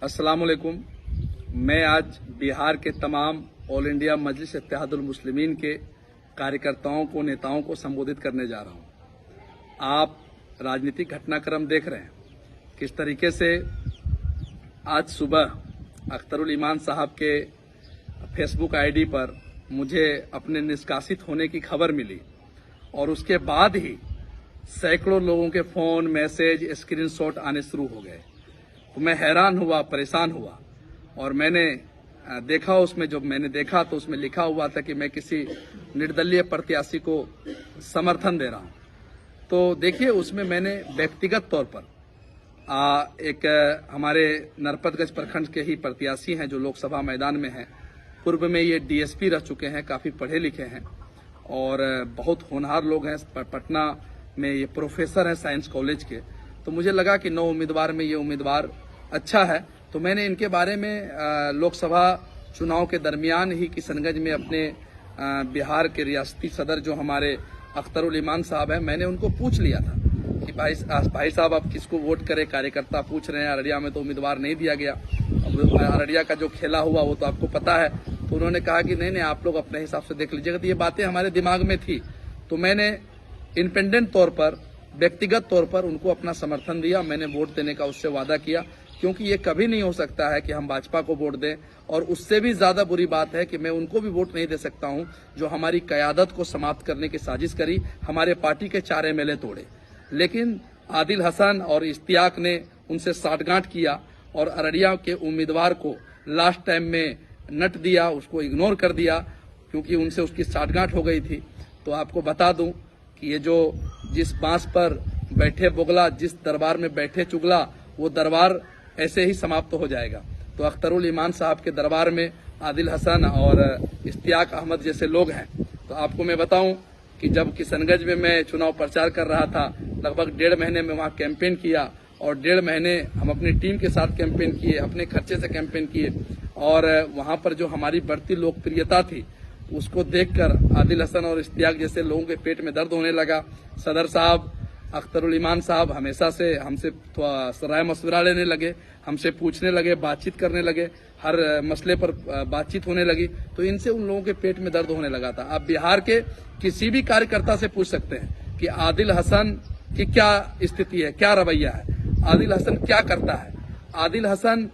अस्सलाम वालेकुम। मैं आज बिहार के तमाम ऑल इंडिया मजलिस इत्तेहादुल मुस्लिमीन के कार्यकर्ताओं को, नेताओं को संबोधित करने जा रहा हूं। आप राजनीतिक घटनाक्रम देख रहे हैं किस तरीके से आज सुबह अख्तरुल ईमान साहब के फेसबुक आईडी पर मुझे अपने निष्कासित होने की खबर मिली और उसके बाद ही सैकड़ों लोगों के फोन, मैसेज, स्क्रीनशॉट आने शुरू हो गए। तो मैं हैरान हुआ, परेशान हुआ और मैंने देखा, उसमें जब मैंने देखा तो उसमें लिखा हुआ था कि मैं किसी निर्दलीय प्रत्याशी को समर्थन दे रहा हूं। तो देखिए, उसमें मैंने व्यक्तिगत तौर पर एक हमारे नरपतगंज प्रखंड के ही प्रत्याशी हैं जो लोकसभा मैदान में हैं। पूर्व में ये डीएसपी रह चुके हैं, काफी पढ़े लिखे हैं और बहुत होनहार लोग हैं। पटना में ये प्रोफेसर हैं साइंस कॉलेज के। तो मुझे लगा कि 9 उम्मीदवार में ये उम्मीदवार अच्छा है। तो मैंने इनके बारे में लोकसभा चुनाव के दरमियान ही किशनगंज में अपने बिहार के रियासती सदर जो हमारे अख्तरुल ईमान साहब हैं, मैंने उनको पूछ लिया था कि भाई साहब आप किसको वोट करें। कार्यकर्ता पूछ रहे हैं, अररिया में तो उम्मीदवार नहीं दिया गया। अब अररिया का जो खेला हुआ वो तो आपको पता है। तो उन्होंने कहा कि नहीं, आप लोग अपने हिसाब से देख लीजिएगा। तो ये बातें हमारे दिमाग में थी। तो मैंने इंडिपेंडेंट तौर पर, व्यक्तिगत तौर पर उनको अपना समर्थन दिया। मैंने वोट देने का उससे वादा किया, क्योंकि ये कभी नहीं हो सकता है कि हम भाजपा को वोट दें। और उससे भी ज्यादा बुरी बात है कि मैं उनको भी वोट नहीं दे सकता हूं जो हमारी कयादत को समाप्त करने की साजिश करी, हमारे पार्टी के 4 एमएलए तोड़े। लेकिन आदिल हसन और इश्तियाक ने उनसे साठगांठ किया और अररिया के उम्मीदवार को लास्ट टाइम में नट दिया, उसको इग्नोर कर दिया, क्योंकि उनसे उसकी साठगांठ हो गई थी। तो आपको बता दूं कि ये जो जिस बांस पर बैठे बोगला, जिस दरबार में बैठे चुगला, वो दरबार ऐसे ही समाप्त हो जाएगा। तो अख्तरुल ईमान साहब के दरबार में आदिल हसन और इश्तियाक अहमद जैसे लोग हैं। तो आपको मैं बताऊं कि जब किशनगंज में मैं चुनाव प्रचार कर रहा था, लगभग 1.5 महीने में वहां कैंपेन किया और 1.5 महीने हम अपनी टीम के साथ कैंपेन किए, अपने खर्चे से कैंपेन किए। और वहां पर जो हमारी बढ़ती लोकप्रियता थी उसको देखकर आदिल हसन और इश्तियाक जैसे लोगों के पेट में दर्द होने लगा। सदर साहब अख्तरुल ईमान साहब हमेशा से हमसे राय मशवरा लेने लगे, हमसे पूछने लगे, बातचीत करने लगे, हर मसले पर बातचीत होने लगी। तो इनसे उन लोगों के पेट में दर्द होने लगा था। आप बिहार के किसी भी कार्यकर्ता से पूछ सकते हैं कि आदिल हसन की क्या स्थिति है, क्या रवैया है, आदिल हसन क्या करता है। आदिल हसन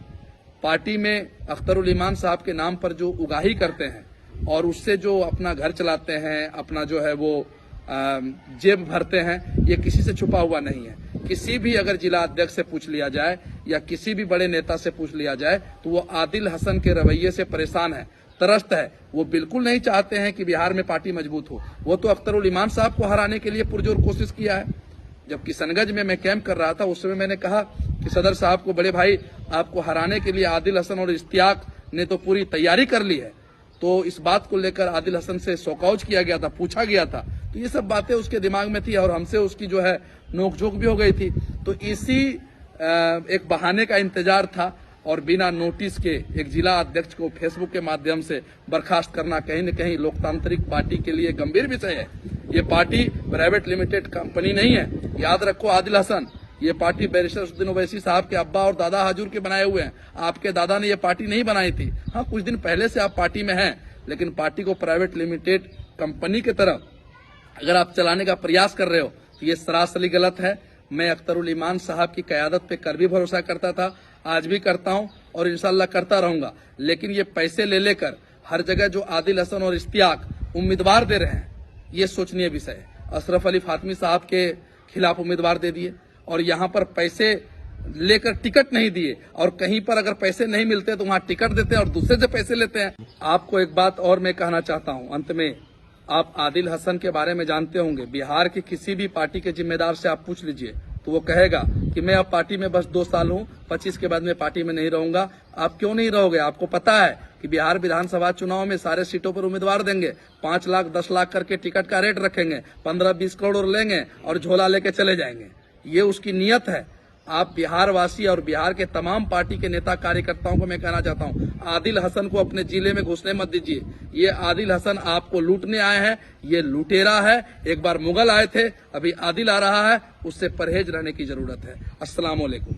पार्टी में अख्तरुल ईमान साहब के नाम पर जो उगाही करते हैं और उससे जो अपना घर चलाते हैं, अपना जो है वो जेब भरते हैं, ये किसी से छुपा हुआ नहीं है। किसी भी अगर जिला अध्यक्ष से पूछ लिया जाए या किसी भी बड़े नेता से पूछ लिया जाए तो वो आदिल हसन के रवैये से परेशान है, त्रस्त है। वो बिल्कुल नहीं चाहते हैं कि बिहार में पार्टी मजबूत हो। वो तो अख्तरुल ईमान साहब को हराने के लिए पुरजोर कोशिश किया है। जब किशनगंज में मैं कैंप कर रहा था उस समय मैंने कहा कि सदर साहब को, बड़े भाई आपको हराने के लिए आदिल हसन और इश्तियाक ने तो पूरी तैयारी कर ली है। तो इस बात को लेकर आदिल हसन से सौकाउज किया गया था, पूछा गया था। तो ये सब बातें उसके दिमाग में थी और हमसे उसकी जो है नोकझोंक भी हो गई थी। तो इसी एक बहाने का इंतजार था और बिना नोटिस के एक जिला अध्यक्ष को फेसबुक के माध्यम से बर्खास्त करना कहीं न कहीं लोकतांत्रिक पार्टी के लिए गंभीर विषय है। ये पार्टी प्राइवेट लिमिटेड कंपनी नहीं है, याद रखो आदिल हसन। ये पार्टी बैरिस्टर असदुद्दीन ओवैसी साहब के अब्बा और दादा हजूर के बनाए हुए हैं। आपके दादा ने ये पार्टी नहीं बनाई थी। हाँ, कुछ दिन पहले से आप पार्टी में हैं, लेकिन पार्टी को प्राइवेट लिमिटेड कंपनी की तरफ अगर आप चलाने का प्रयास कर रहे हो तो ये सरासरी गलत है। मैं अख्तरुल ईमान साहब की कयादत पे कर भी भरोसा करता था, आज भी करता हूं और इंशाल्लाह करता रहूंगा। लेकिन ये पैसे ले लेकर हर जगह जो आदिल हसन और इश्तियाक उम्मीदवार दे रहे हैं, ये सोचनीय विषय है। अशरफ अली फातमी साहब के खिलाफ उम्मीदवार दे दिए और यहाँ पर पैसे लेकर टिकट नहीं दिए, और कहीं पर अगर पैसे नहीं मिलते तो वहां टिकट देते हैं और दूसरे से पैसे लेते हैं। आपको एक बात और मैं कहना चाहता हूं अंत में, आप आदिल हसन के बारे में जानते होंगे। बिहार के किसी भी पार्टी के जिम्मेदार से आप पूछ लीजिए तो वो कहेगा कि मैं अब पार्टी में बस 2 साल हूं, 25 के बाद मैं पार्टी में नहीं रहूंगा। आप क्यों नहीं रहोगे? आपको पता है कि बिहार विधानसभा चुनाव में सारे सीटों पर उम्मीदवार देंगे, 5 लाख 10 लाख करके टिकट का रेट रखेंगे, 15-20 करोड़ लेंगे और झोला लेके चले जाएंगे। ये उसकी नीयत है। आप बिहार वासी और बिहार के तमाम पार्टी के नेता कार्यकर्ताओं को मैं कहना चाहता हूं, आदिल हसन को अपने जिले में घुसने मत दीजिए। ये आदिल हसन आपको लूटने आए हैं, ये लुटेरा है। एक बार मुगल आए थे, अभी आदिल आ रहा है, उससे परहेज रहने की जरूरत है। अस्सलाम वालेकुम।